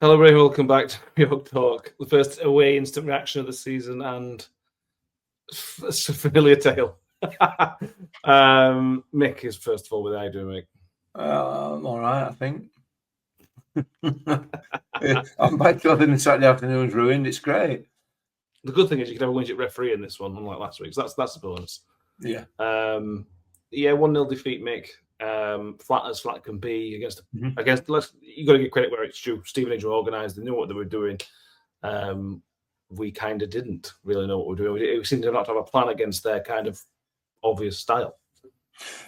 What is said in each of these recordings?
Hello, everybody. Welcome back to York Talk, the first away instant reaction of the season and a familiar tale. Mick is first of all with how you doing, Mick? I'm all right, I think. I'm back to having the Saturday afternoon's ruined. It's great. The good thing is you can have a winship referee in this one, unlike last week. So that's the bonus. Yeah. 1-0 defeat, Mick. Flat as flat can be against. You got to give credit where it's due. Stevenage were organised; they knew what they were doing. We kind of didn't really know what we were doing. We seemed to not have a plan against their kind of obvious style.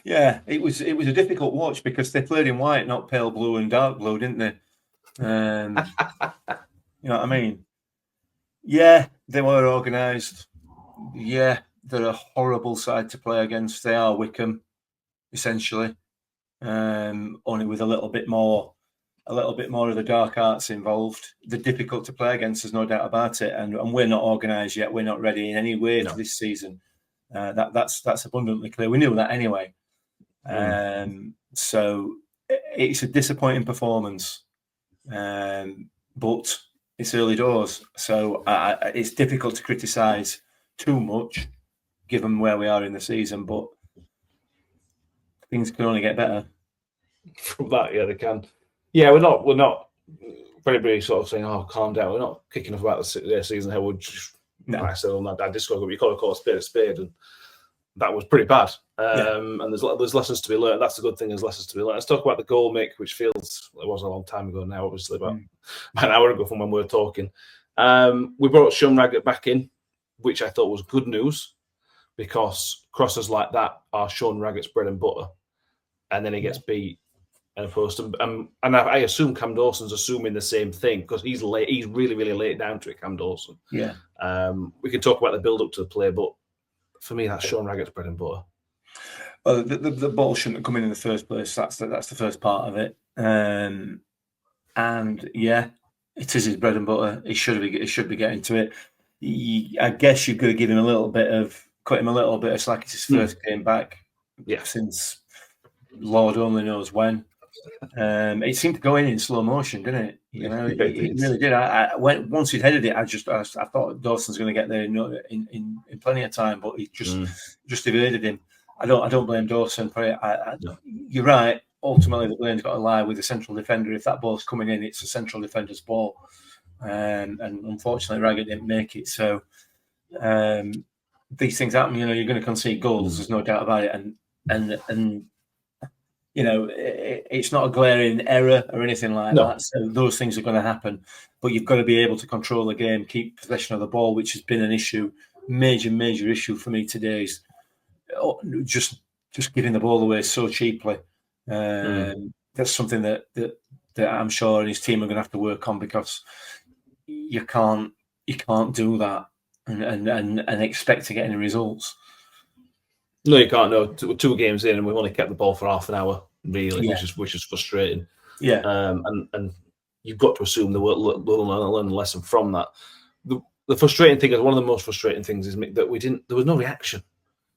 Yeah, it was a difficult watch because they played in white, not pale blue and dark blue, didn't they? You know what I mean? Yeah, they were organised. Yeah, they're a horrible side to play against. They are Wickham, essentially. Only with a little bit more of the dark arts involved. They're difficult to play against, there's no doubt about it. And we're not organised yet. We're not ready in any way for this season. That's abundantly clear. We knew that anyway. So it's a disappointing performance, but it's early doors. So it's difficult to criticise too much, given where we are in the season. But things can only get better. From that, yeah, they can. Yeah, we're not very sort of saying, "Oh, calm down." We're not kicking off about the season. How would I said on that Discord group, you got to call a spade, and that was pretty bad. And there's lessons to be learned. That's the good thing. There's lessons to be learned. Let's talk about the goal, Mick, which feels it was a long time ago now. Obviously, about an hour ago from when we were talking. We brought Sean Raggett back in, which I thought was good news because crosses like that are Sean Raggett's bread and butter, and then he gets beat. And opposed to, and I assume Cam Dawson's assuming the same thing because he's late. He's really, really late down to it, Cam Dawson. Yeah. We can talk about the build up to the play, but for me, that's Sean Raggett's bread and butter. Well, the ball shouldn't have come in the first place. That's the first part of it. And yeah, it is his bread and butter. He should be getting to it. I guess you've got to give him cut him a little bit of slack. It's his first game back. Yeah. Since Lord only knows when. It seemed to go in slow motion, didn't it? You know, it really did. Once he'd headed it, I thought Dawson's going to get there in plenty of time, but he just evaded him. I don't blame Dawson for it. No. You're right. Ultimately, the blame's got to lie with the central defender. If that ball's coming in, it's a central defender's ball, and unfortunately, Raggett didn't make it. So these things happen. You know, you're going to concede goals. There's no doubt about it, and you know, it's not a glaring error or anything like that. So those things are going to happen. But you've got to be able to control the game, keep possession of the ball, which has been an issue, major issue for me today. Is just giving the ball away so cheaply. That's something that I'm sure his team are going to have to work on because you can't do that and expect to get any results. No, you can't. No, two games in, and we've only kept the ball for half an hour, really, which is frustrating. Yeah, and you've got to assume they'll learn a lesson from that. The frustrating thing is one of the most frustrating things is that there was no reaction.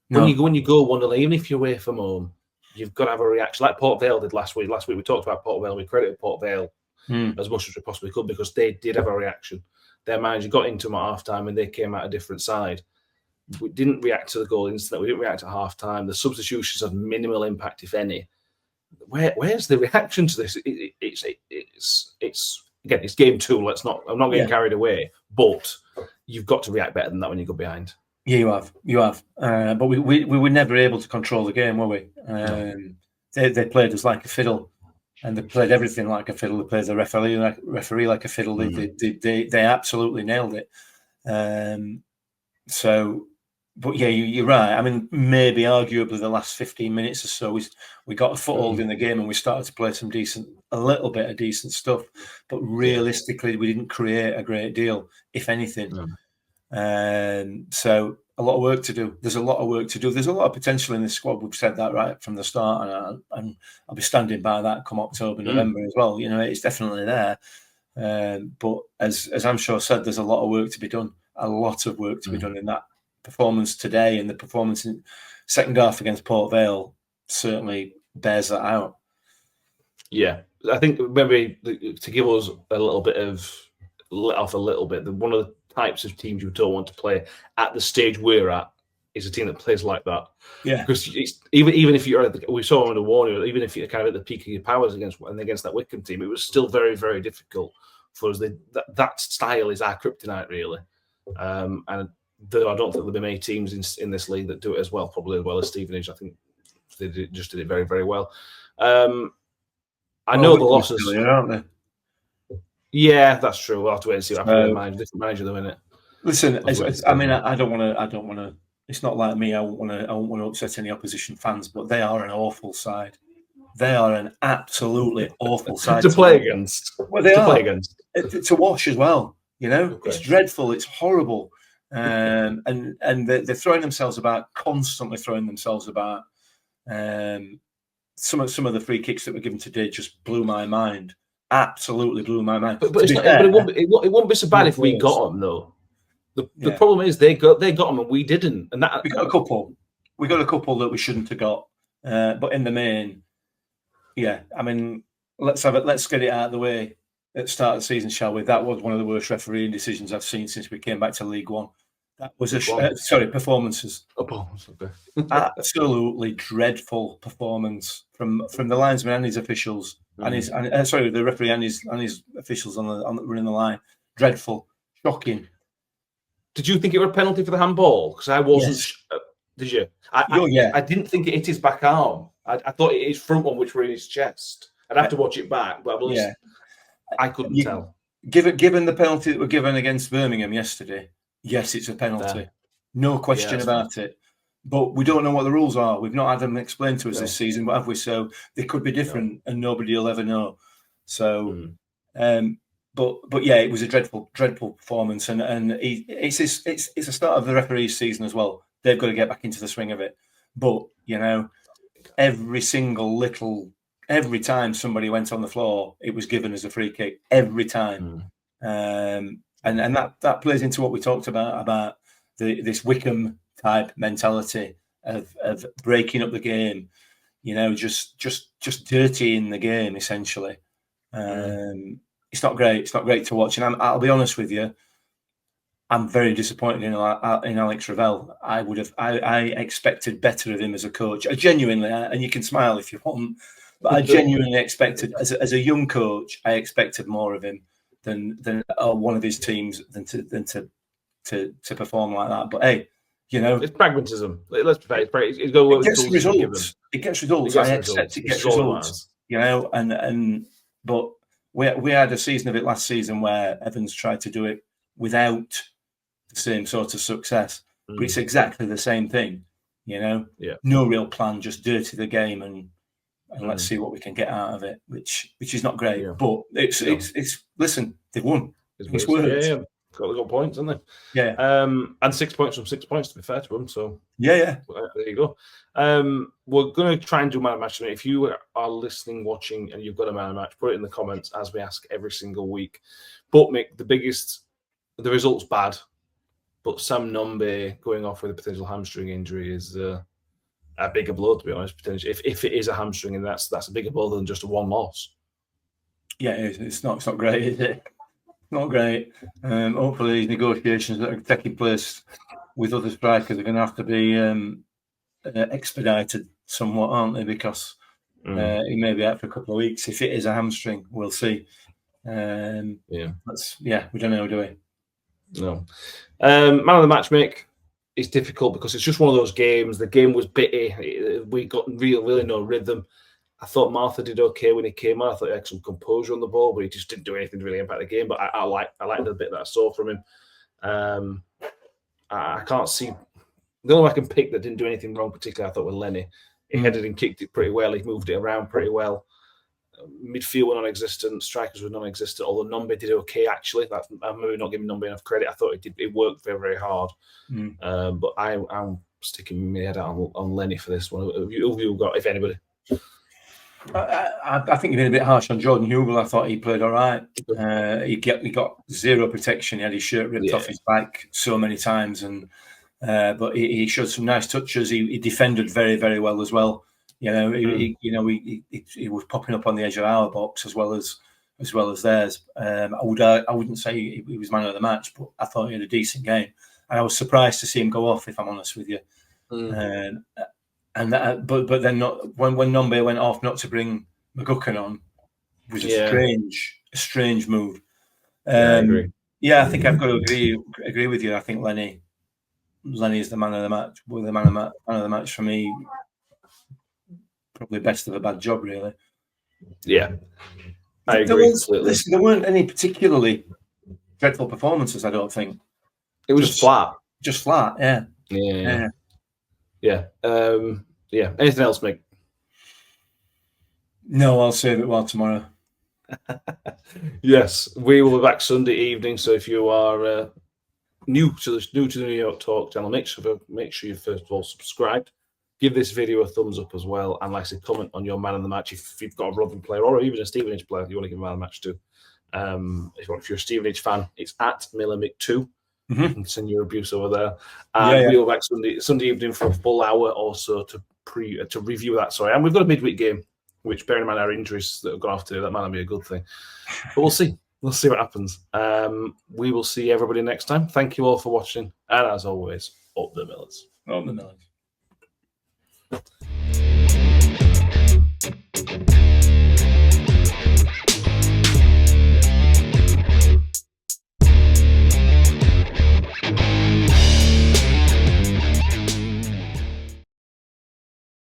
No. When you go 1-0, even if you're away from home, you've got to have a reaction, like Port Vale did last week. Last week we talked about Port Vale. We credited Port Vale as much as we possibly could because they did have a reaction. Their manager got into them at half time and they came out a different side. We didn't react to the goal instantly. We didn't react at half time. The substitutions had minimal impact, if any. Where's the reaction to this? It's again, it's game 2. I'm not getting carried away, but you've got to react better than that when you go behind. Yeah, you have. But we were never able to control the game, were we? They played us like a fiddle, and they played everything like a fiddle. They played the referee like a fiddle. They absolutely nailed it. But yeah, you're right. I mean, maybe arguably the last 15 minutes or so, we got a foothold in the game and we started to play a little bit of decent stuff. But realistically, we didn't create a great deal, if anything. So a lot of work to do. There's a lot of work to do. There's a lot of potential in this squad. We've said that right from the start, and I'll be standing by that come October, November as well. You know, it's definitely there. But as I'm sure said, there's a lot of work to be done. A lot of work to be done in that performance today, and the performance in second half against Port Vale certainly bears that out. Yeah, I think maybe to give us a little bit of let off a little bit, one of the types of teams you don't want to play at the stage we're at is a team that plays like that. Yeah, because even if you're we saw under Warner, even if you're kind of at the peak of your powers against that Wycombe team, it was still very, very difficult for us. That style is our kryptonite, really. And I don't think there'll be many teams in this league that do it as well, probably as well as Stevenage. I think they just did it very, very well. I know the losses, still here, aren't they? Yeah, that's true. We'll have to wait and see what happens. Different manager, though, innit? Listen, I mean, I don't want to. It's not like me. I won't want to upset any opposition fans, but they are an awful side. They are an absolutely awful side to play against. Well, they are play against. To watch. As well. You know, okay. It's dreadful. It's horrible. And they're throwing themselves about, constantly throwing themselves about. Some of the free kicks that were given today just blew my mind. Absolutely blew my mind. But it wouldn't be so bad if we got them, though. The problem is they got them and we didn't, and that we got a couple. We got a couple that we shouldn't have got. But in the main, yeah. I mean, let's get it out of the way at the start of the season, shall we? That was one of the worst refereeing decisions I've seen since we came back to League One. That was performances. Okay. Absolutely dreadful performance from the linesman and his officials, and the referee and his officials on running the line. Dreadful, shocking. Did you think it was a penalty for the handball? Because I wasn't. Yes. Did you? I didn't think it hit his back arm. I thought it his front one, which were in his chest. I'd have to watch it back, but I couldn't tell. Given the penalty that were given against Birmingham yesterday, yes, it's a penalty. Yeah. No question about it. But we don't know what the rules are. We've not had them explained to us this season, have we? So they could be different, and nobody will ever know. So, but yeah, it was a dreadful performance, and it's a start of the referees' season as well. They've got to get back into the swing of it. But you know, every time somebody went on the floor, it was given as a free kick every time. And that plays into what we talked about this Wycombe type mentality of breaking up the game, you know, just dirtying the game essentially. It's not great. It's not great to watch. And I'll be honest with you, I'm very disappointed in Alex Ravel. I expected better of him as a coach. I genuinely, and you can smile if you want, but I genuinely expected as a young coach, I expected more of him than one of his teams than to perform like that. But hey, you know, it's pragmatism. Let's be fair. It gets results. It gets results. I accept it gets results. You know, but we had a season of it last season where Evans tried to do it without the same sort of success. But it's exactly the same thing. You know, no real plan, just dirty the game and let's see what we can get out of it, which is not great. Yeah. But it's listen, they've won. It's worked. Yeah. Got points, haven't they? Yeah. And 6 points from 6 points, to be fair to them. So yeah. There you go. We're going to try and do man of match. If you are listening, watching, and you've got a man of match, put it in the comments as we ask every single week. But Mick, the result's bad, but Sam Nombe going off with a potential hamstring injury is a bigger blow, to be honest. Potentially, if it is a hamstring, and that's a bigger blow than just a one loss. Yeah, it's not great, is it? Not great. Hopefully, these negotiations that are taking place with other strikers are going to have to be expedited somewhat, aren't they? Because he may be out for a couple of weeks. If it is a hamstring, we'll see. We don't know, do we? No. Man of the match, Mick. It's difficult because it's just one of those games. The game was bitty. We got really no rhythm. I thought Martha did okay when he came on. I thought he had some composure on the ball, but he just didn't do anything to really impact the game. But I liked the bit that I saw from him. I can't see the only one I can pick that didn't do anything wrong particularly. I thought was Lenny. He headed and kicked it pretty well. He moved it around pretty well. Midfield were non-existent. Strikers were non-existent. Although Nombe did okay actually. I'm maybe not giving Nombe enough credit. I thought it worked very, very hard. But I'm sticking my head out on Lenny for this one. Who have you got, if anybody? I think you've been a bit harsh on Jordan Hubel. I thought he played all right. He got zero protection. He had his shirt ripped off his back so many times, but he showed some nice touches. He defended very, very well as well. You know, he was popping up on the edge of our box as well as theirs. I wouldn't say he was man of the match, but I thought he had a decent game, and I was surprised to see him go off. If I'm honest with you, but then not when Nombe went off, not to bring McGuckin on, was a strange move. I agree. Yeah, I think I've got to agree with you. I think Lenny is the man of the match. Well, the man of the match for me. Probably best of a bad job, really. Yeah, I agree completely. There weren't any particularly dreadful performances, I don't think. It was just flat. Just flat, yeah. Yeah. Anything else, Mick? No, I'll save it tomorrow. Yes, we will be back Sunday evening. So if you are new to the New York Talk channel, make sure you first of all subscribe. Give this video a thumbs up as well, and like I said, comment on your man of the match if you've got a Rotherham player or even a Stevenage player you want to give a man of the match to. If you're a Stevenage fan, it's at MillerMick2. You can send your abuse over there. And we'll be back Sunday evening for a full hour or so to review that. Sorry, and we've got a midweek game, which, bearing in mind our injuries that have gone off today, that might be a good thing. But we'll see. We'll see what happens. We will see everybody next time. Thank you all for watching, and as always, up the Millers. Up the Millers.